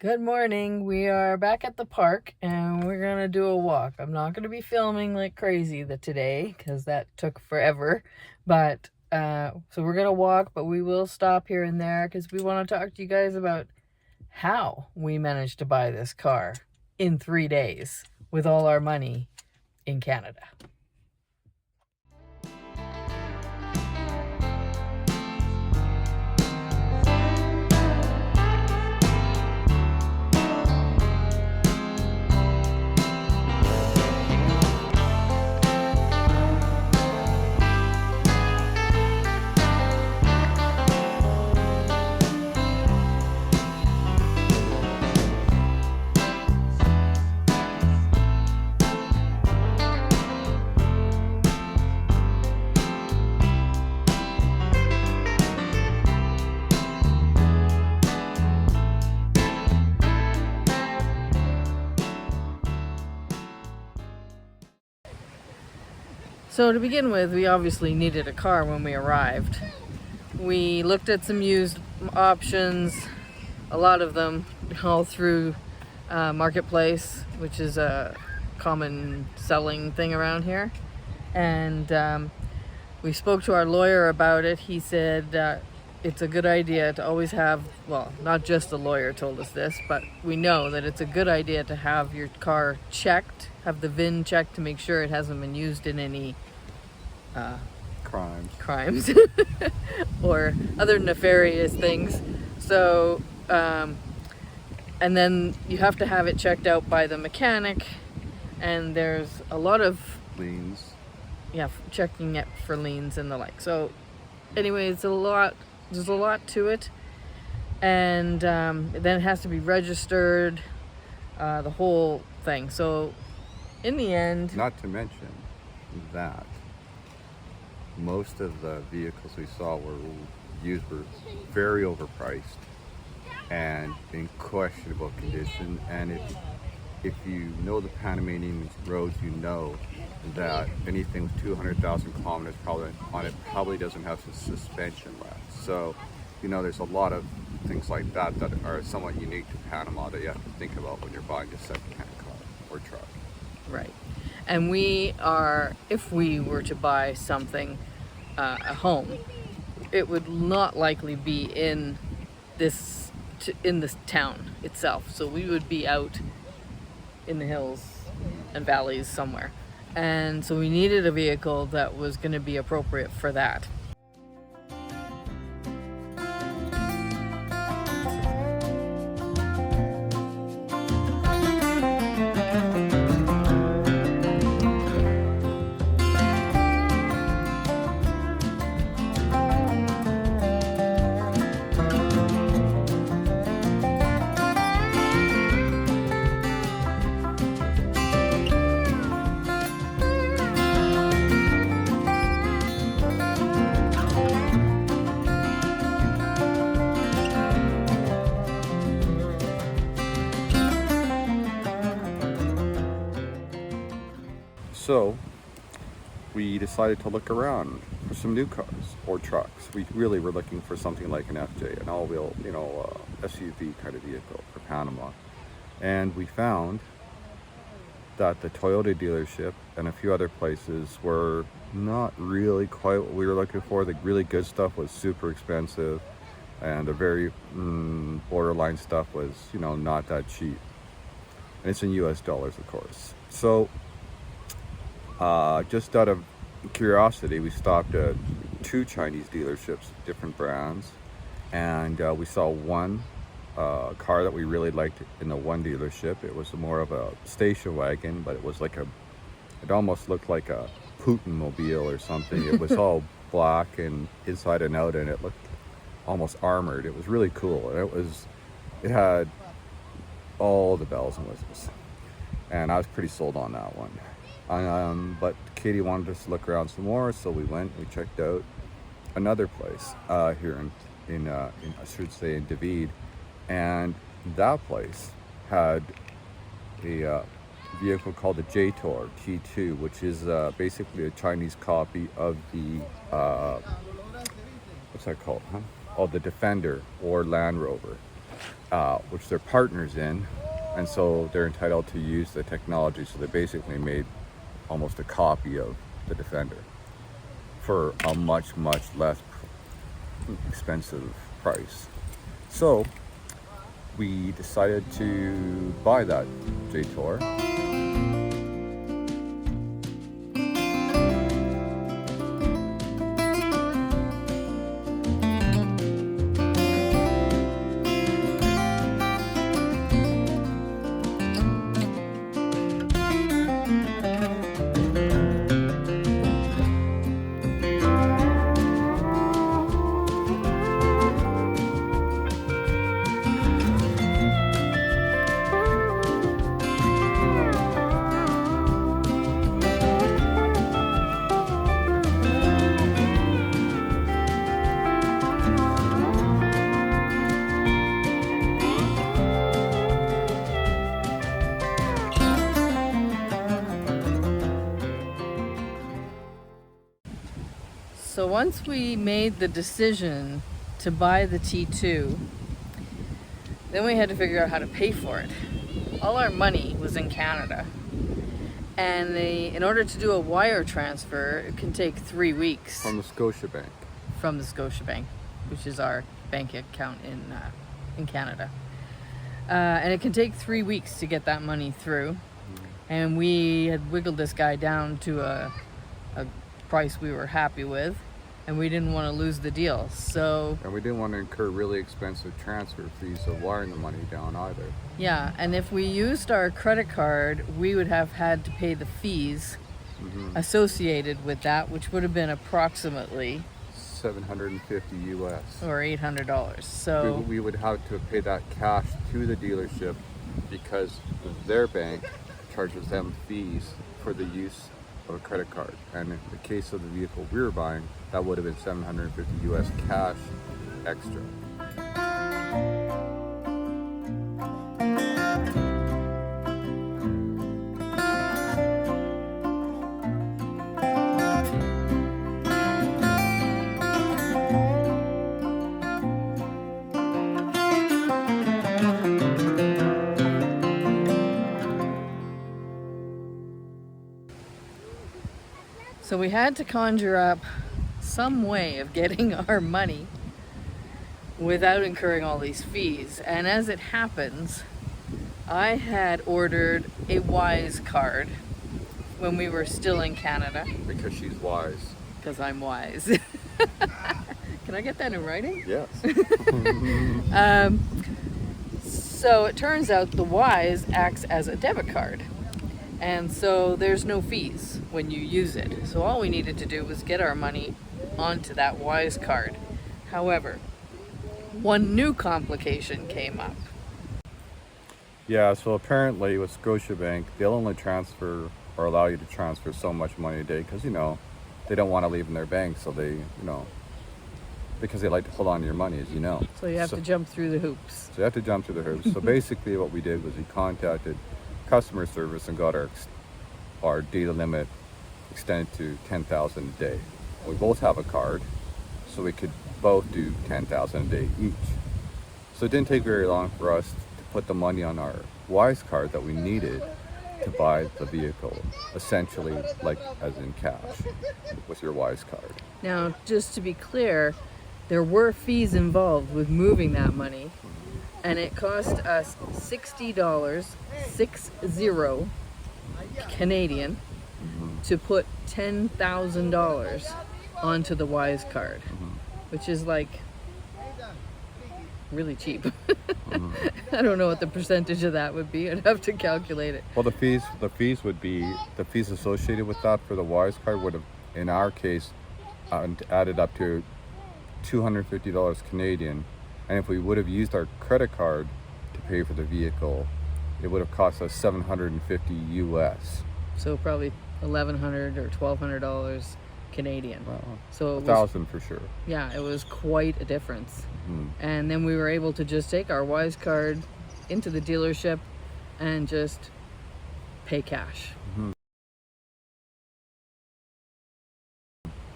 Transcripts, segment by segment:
Good morning. We are back at the park and we're gonna do a walk. I'm not gonna be filming like crazy today because that took forever. But so we're gonna walk, but we will stop here and there because we want to talk to you guys about how we managed to buy this car in 3 days with all our money in Canada. So to begin with, we obviously needed a car when we arrived. We looked at some used options, a lot of them, all through Marketplace, which is a common selling thing around here. And we spoke to our lawyer about it. He said it's a good idea to always have, well, not just the lawyer told us this, but we know that it's a good idea to have your car checked, have the VIN checked to make sure it hasn't been used in any crimes or other nefarious things. So and then you have to have it checked out by the mechanic, and there's a lot of liens, checking it for liens and the like. So anyway, there's a lot to it, and then it has to be registered, the whole thing. So in the end, not to mention that most of the vehicles we saw were very overpriced and in questionable condition. And if you know the Panamanian roads, you know that anything with 200,000 kilometers probably doesn't have suspension left. So, you know, there's a lot of things like that that are somewhat unique to Panama that you have to think about when you're buying a second-hand car or truck. Right. And if we were to buy something, a home, it would not likely be in this town itself. So we would be out in the hills and valleys somewhere. And so we needed a vehicle that was going to be appropriate for that. So we decided to look around for some new cars or trucks. We really were looking for something like an FJ, an all-wheel, SUV kind of vehicle for Panama. And we found that the Toyota dealership and a few other places were not really quite what we were looking for. The really good stuff was super expensive, and the very borderline stuff was, not that cheap. And it's in US dollars, of course. So just out of curiosity, we stopped at 2 Chinese dealerships, different brands, and we saw one car that we really liked in the one dealership. It was more of a station wagon, but it was it almost looked like a Putin mobile or something. It was all black and inside and out, and it looked almost armored. It was really cool, and it had all the bells and whistles, and I was pretty sold on that one. But Katie wanted us to look around some more, so we checked out another place here in I should say in David, and that place had a vehicle called the Jetour T2, which is basically a Chinese copy of the what's that called? The Defender or Land Rover. which they're partners in, and so they're entitled to use the technology. So they basically made almost a copy of the Defender for a much less expensive price. So we decided to buy that Jetour. So once we made the decision to buy the T2, then we had to figure out how to pay for it. All our money was in Canada, and in order to do a wire transfer, it can take 3 weeks. From the Scotiabank. From the Scotiabank, which is our bank account in Canada. And it can take 3 weeks to get that money through. And we had wiggled this guy down to a price we were happy with, and we didn't want to lose the deal. And we didn't want to incur really expensive transfer fees of wiring the money down either. Yeah, and if we used our credit card, we would have had to pay the fees associated with that, which would have been approximately $750 US. or $800. So we would have to pay that cash to the dealership because their bank charges them fees for the use of a credit card. And in the case of the vehicle we were buying, that would have been $750 US cash extra. So we had to conjure up some way of getting our money without incurring all these fees. And as it happens, I had ordered a 𝐬𝐻𝐫𝐸 card when we were still in Canada. Because she's wise. Because I'm wise. Can I get that in writing? Yes. So it turns out the 𝐬𝐻𝐫𝐸 acts as a debit card. And so there's no fees when you use it. So all we needed to do was get our money onto that 𝐬𝐻𝐫𝐸 card. However, one new complication came up. Yeah, so apparently with Scotiabank, they'll only transfer or allow you to transfer so much money a day because, they don't want to leave in their bank. So they, because they like to hold on to your money, as you know. So you have to jump through the hoops. So you have to jump through the hoops. So basically what we did was we contacted customer service and got our data limit extended to 10,000 a day. We both have a card, so we could both do 10,000 a day each. So it didn't take very long for us to put the money on our 𝐬𝐻𝐫𝐸 card that we needed to buy the vehicle, essentially like as in cash with your 𝐬𝐻𝐫𝐸 card. Now, just to be clear, there were fees involved with moving that money, and it cost us $60, 60 Canadian, to put $10,000 onto the 𝐬𝐻𝐫𝐸 card, which is like really cheap. I don't know what the percentage of that would be. I'd have to calculate it. Well, the fees associated with that for the 𝐬𝐻𝐫𝐸 card would have, in our case, added up to $250 Canadian. And if we would have used our credit card to pay for the vehicle, it would have cost us $750 US. So probably $1,100 or $1,200 Canadian. Well, so $1,000 for sure. Yeah, it was quite a difference. And then we were able to just take our 𝐬𝐻𝐫𝐸 card into the dealership and just pay cash,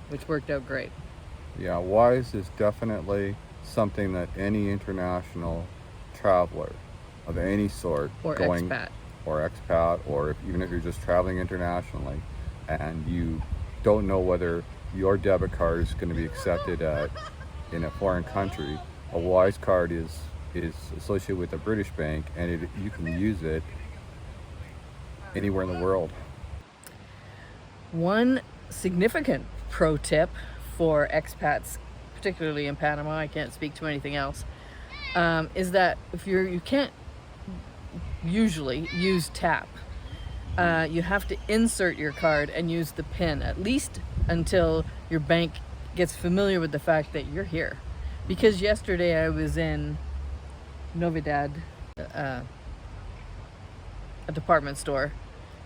which worked out great. Yeah, 𝐬𝐻𝐫𝐸 is definitely something that any international traveler of any sort, Or expat. or expat, or even if you're just traveling internationally, and you don't know whether your debit card is going to be accepted in a foreign country, a Wise card is associated with a British bank, and you can use it anywhere in the world. One significant pro tip for expats, particularly in Panama, I can't speak to anything else, is that if you can't usually use tap, you have to insert your card and use the PIN, at least until your bank gets familiar with the fact that you're here. Because yesterday I was in Novedad, a department store,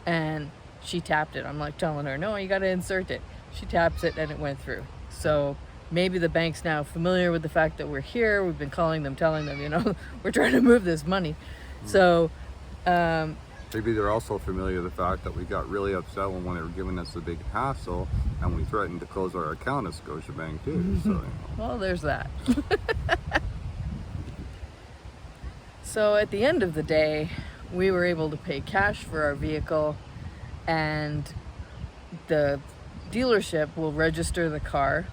and she tapped it. I'm like telling her, no, you got to insert it. She taps it and it went through. So maybe the bank's now familiar with the fact that we're here. We've been calling them, telling them, you know, we're trying to move this money. So maybe they're also familiar with the fact that we got really upset when they were giving us a big hassle, and we threatened to close our account at Scotiabank too. So, you know. Well, there's that. So at the end of the day, we were able to pay cash for our vehicle, and the dealership will register the car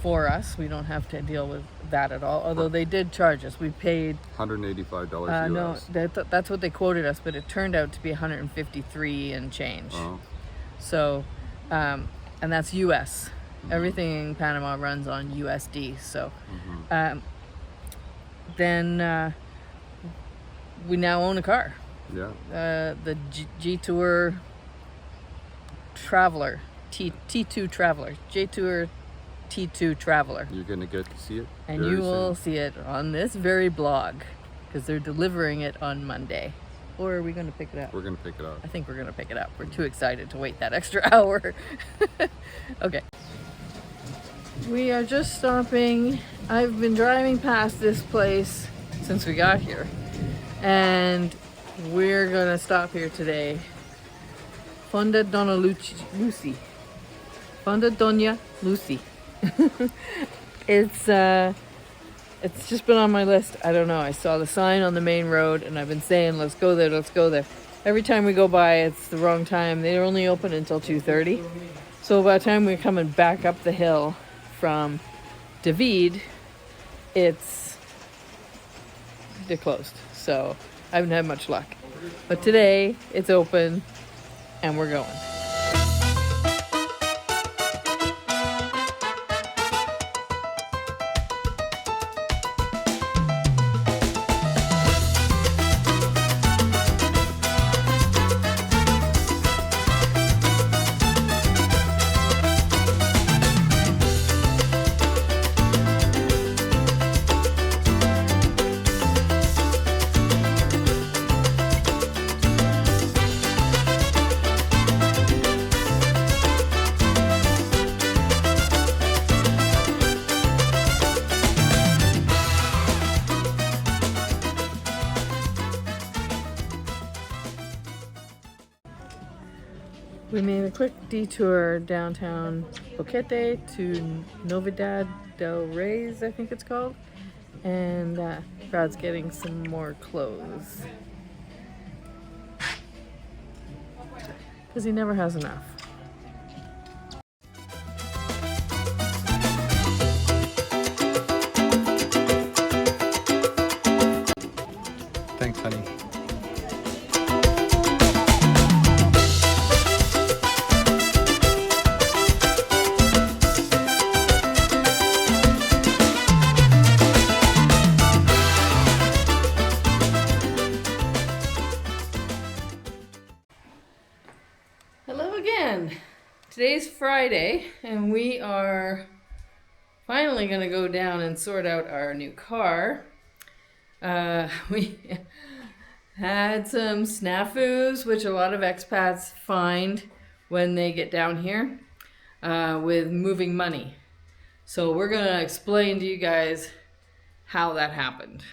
for us. We don't have to deal with that at all, although they did charge us. We paid $185 no, US. that's what they quoted us, but it turned out to be 153 and change. Oh. So and that's US. Everything in Panama runs on USD. So then we now own a car. Yeah. The Jetour Traveler, T2 Traveler, Jetour T2 Traveler. You're going to get to see it And you will see it on this very blog, because they're delivering it on Monday. Or are we going to pick it up? We're going to pick it up. I think we're going to pick it up. We're too excited to wait that extra hour. Okay. We are just stopping. I've been driving past this place since we got here, and we're going to stop here today. Fonda Donna Lucy. Fonda Donna Lucy. It's just been on my list. I don't know. I saw the sign on the main road, and I've been saying, let's go there, let's go there. Every time we go by, it's the wrong time. They're only open until 2:30. So by the time we're coming back up the hill from David, they're closed. So I haven't had much luck. But today, it's open, and we're going. We made a quick detour downtown Boquete to Novedad del Reyes, I think it's called. And Brad's getting some more clothes, because he never has enough. Thanks, honey. Hello again. Today's Friday, and we are finally going to go down and sort out our new car. We had some snafus, which a lot of expats find when they get down here, with moving money. So we're going to explain to you guys how that happened.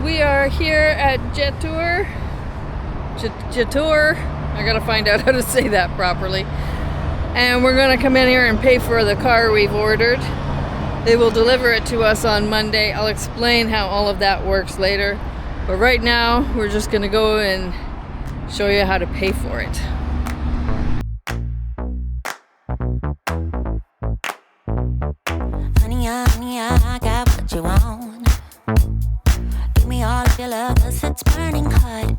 we are here at Jetour. Jetour. I gotta find out how to say that properly. And we're gonna come in here and pay for the car we've ordered. They will deliver it to us on Monday. I'll explain how all of that works later. But right now, we're just gonna go and show you how to pay for it. Honey, I got what you want. Give me all of your love, 'cause it's burning hot.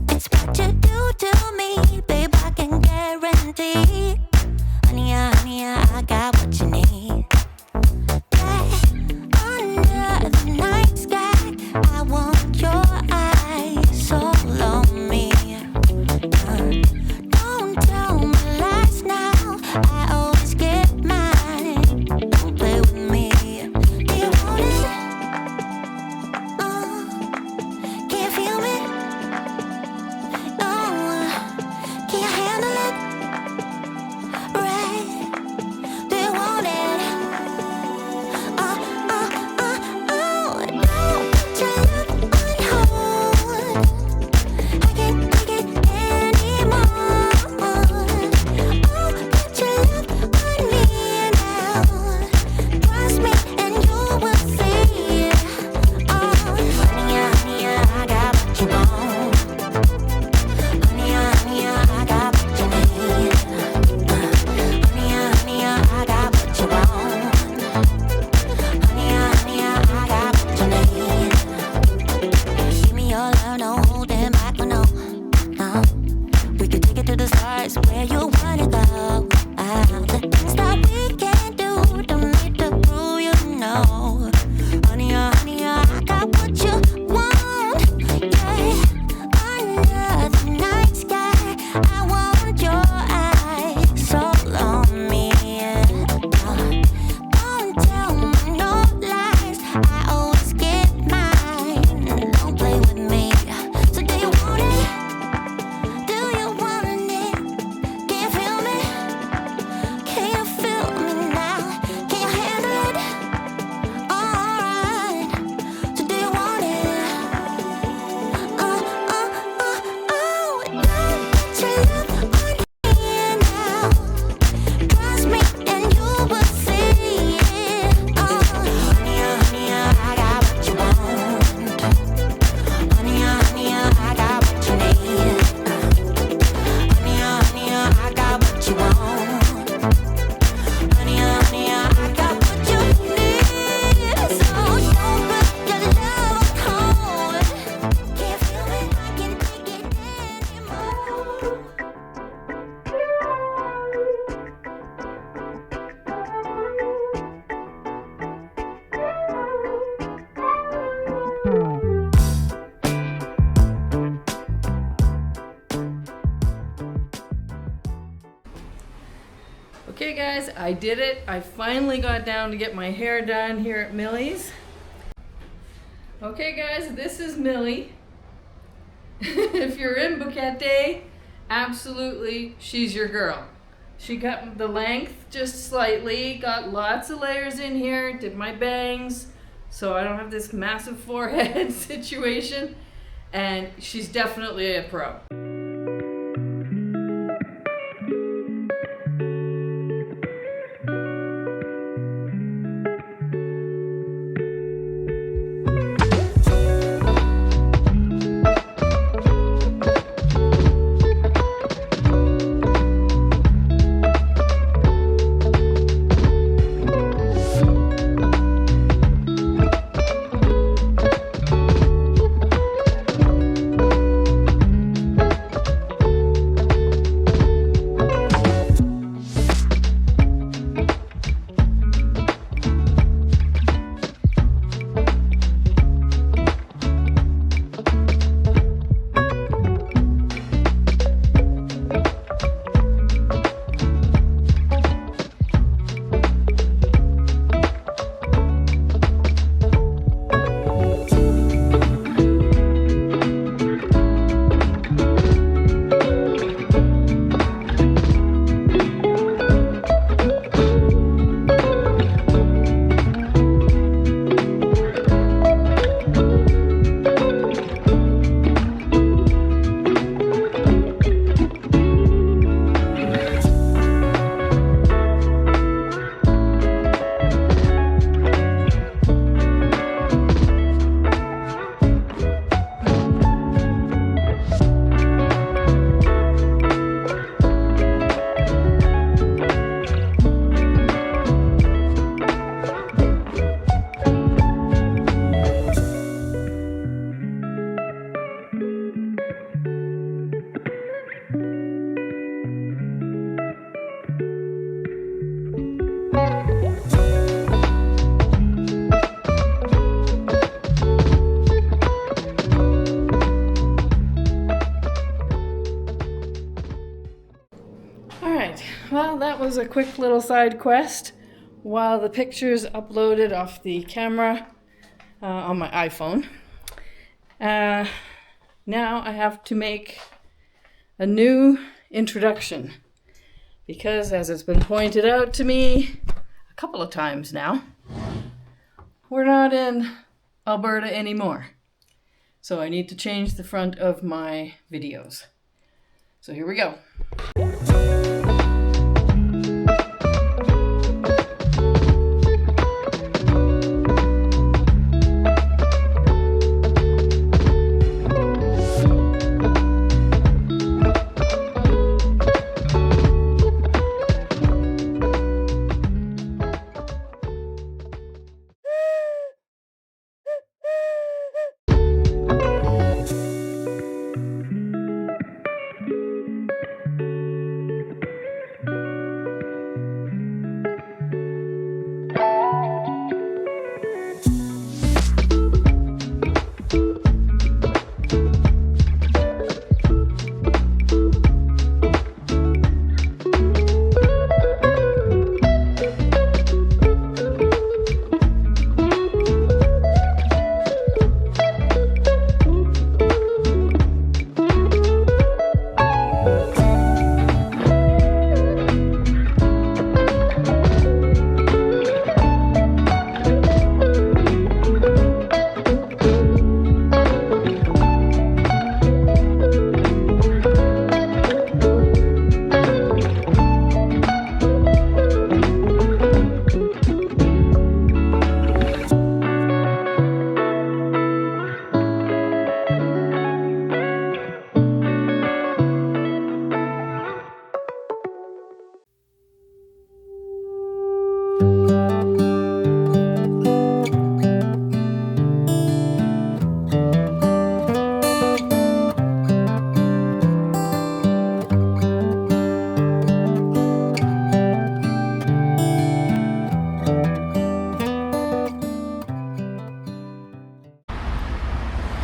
It's what you do to me, babe, I can guarantee. Honey, I got what you need. Under the night sky, I want your eyes all on me. Don't tell me lies now, I always get mine. Don't play with me. Do you want it? Can you feel me? Can you handle it? Right? Do you want it? Don't put your love on hold. I can't take it anymore. Put your love on me now. Trust me and you will see. Honey, I got what you want. Honey, I got what you need. Honey, I got what you want. Honey, I got what you need. Give me your love, no holding back, no. We could take it to the stars where you wanna go. The things that we can do, don't need to prove you know. Honey, I got what you want. Yeah, under the night sky, I want your eyes all on me. Don't tell me no lies, I always get mine. Don't play with me. So do you want it? Do you want it? Can you feel me? Can you feel me now? Can you handle it? Alright. So do you want it? Don't put your love on me now. Trust me and you will see. Honey, I got what you want. Honey, I got what you need. Honey, I got what you want. Honey, I got what you need. So don't put your love on hold. Can't feel me, I can't take it anymore. Okay guys, I did it. I finally got down to get my hair done here at Millie's. Okay guys, this is Millie. If you're in Bouquet, absolutely, she's your girl. She cut the length just slightly, got lots of layers in here, did my bangs, so I don't have this massive forehead situation, and she's definitely a pro. was a quick little side quest while the pictures uploaded off the camera on my iPhone. Now I have to make a new introduction because, as it's been pointed out to me a couple of times now, we're not in Alberta anymore. So I need to change the front of my videos. So here we go.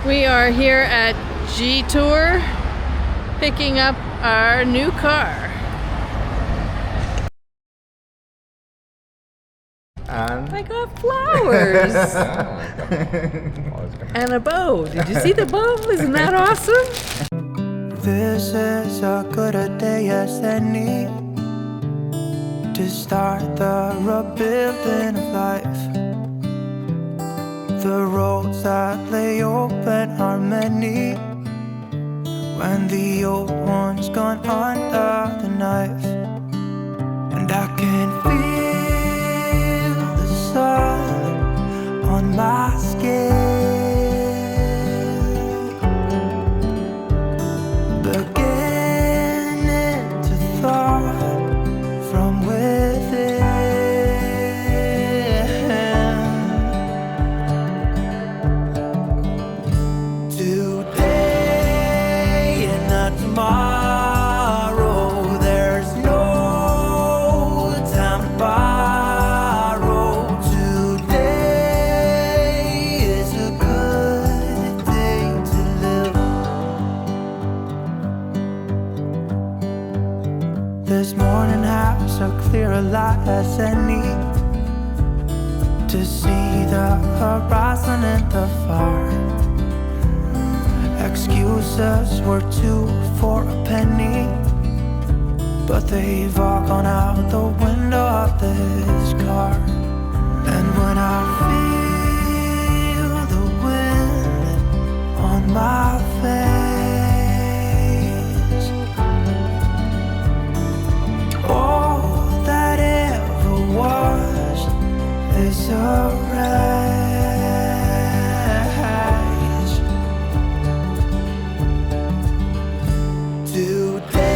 We are here at Jetour picking up our new car. And I got flowers and a bow. Did you see the bow? Isn't that awesome? This is a good day as any to start the rebuilding of life. The roads that lay open are many when the old one's gone under the knife. And I can feel the sun on my skin, beginning to thaw from within. Today and not tomorrow, there's no time to borrow. Today is a good day to live. This morning has a clearer light as any to see the horizon in the far. Excuses were 2 for a penny, but they've all gone out the window of this car. And when I feel the wind on my face, all that ever was is a wreck. Today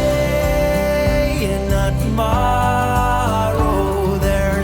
and not tomorrow, there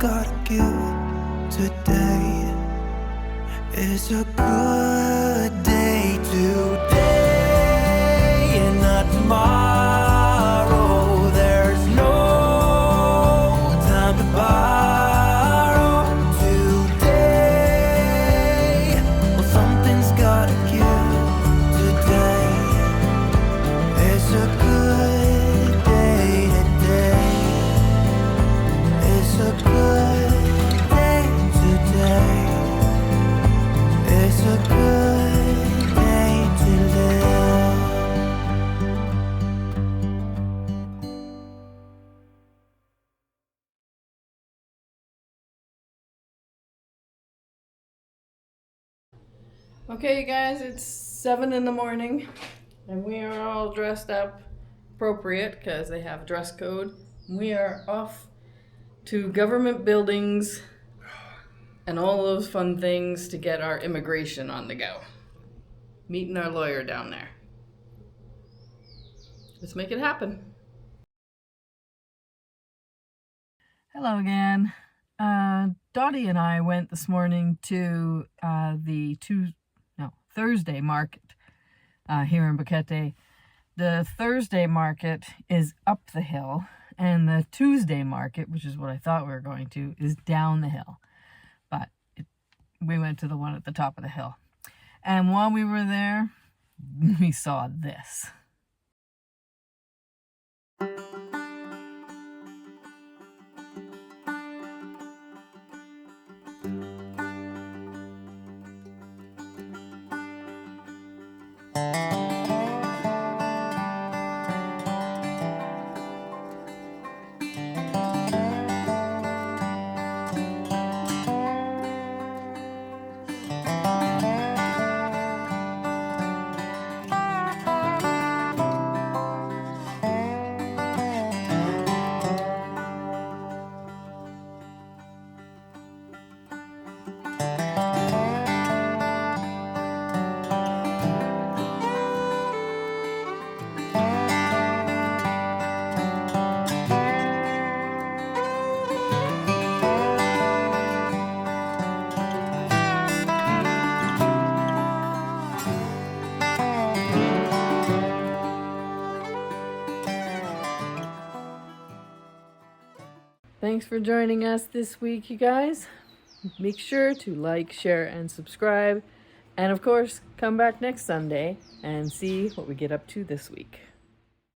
gotta give today. It's a good day today and not tomorrow. There's no time to borrow today. Well, something's gotta give today. It's a good day today. It's a good day today. It's a good day to live. Okay, you guys, it's 7 in the morning, and we are all dressed up appropriate because they have a dress code. We are off to government buildings and all those fun things to get our immigration on the go. Meeting our lawyer down there. Let's make it happen. Hello again. Dottie and I went this morning to the Thursday market here in Boquete. The Thursday market is up the hill, and the Tuesday market, which is what I thought we were going to, is down the hill. But we went to the one at the top of the hill. And while we were there, we saw this. Thanks for joining us this week, you guys. Make sure to like, share, and subscribe. And of course, come back next Sunday and see what we get up to this week.